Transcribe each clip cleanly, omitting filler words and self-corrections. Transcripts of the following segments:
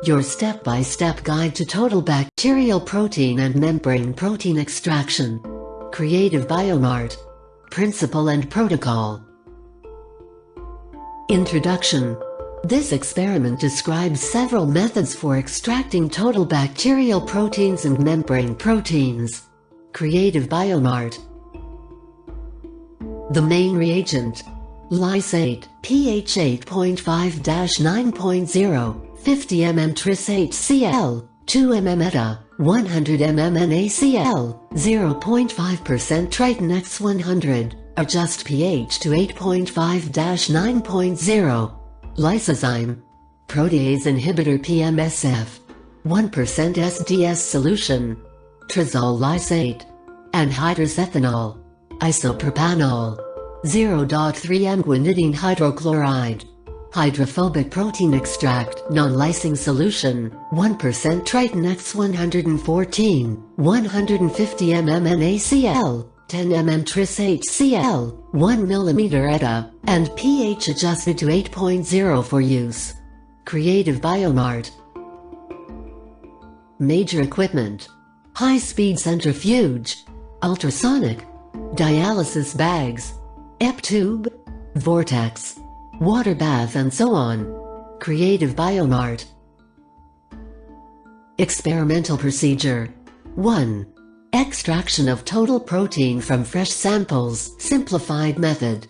your step-by-step guide to total bacterial protein and membrane protein extraction. Creative Biomart. Principle and Protocol. Introduction. This experiment describes several methods for extracting total bacterial proteins and membrane proteins. Creative Biomart. The main reagent: lysate, pH 8.5-9.0, 50 mm tris HCl, 2 mm eta, 100 mm NaCl, 0.5% Triton X100, adjust pH to 8.5-9.0. Lysozyme, protease inhibitor PMSF, 1% SDS solution, trizol lysate, anhydrous ethanol, isopropanol, 0.3 guanidine hydrochloride, hydrophobic protein extract non-lysing solution, 1% Triton X114, 150 mm NaCl, 10 mm tris HCl, 1 mm eta, and pH adjusted to 8.0 for use. Creative Biomart. Major equipment: high-speed centrifuge, ultrasonic, dialysis bags, EP tube, vortex, water bath, and so on. Creative Biomart. Experimental procedure. 1. Extraction of total protein from fresh samples, simplified method.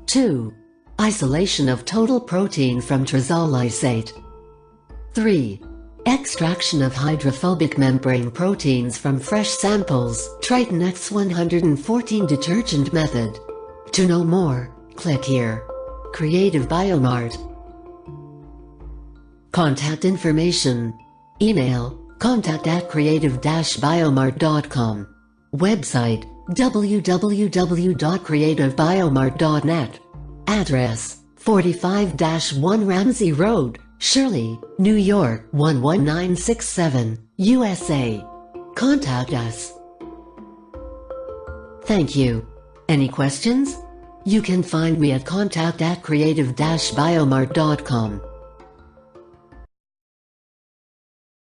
2. Isolation of total protein from trizol lysate. 3. Extraction of hydrophobic membrane proteins from fresh samples, Triton X114 detergent method. To know more, click here. Creative Biomart. Contact information. Email: contact@creative-biomart.com. Website: www.creativebiomart.net. Address: 45-1 Ramsey Road, Shirley, New York 11967, USA. Contact us. Thank you. Any questions? You can find me at contact@creative-biomart.com.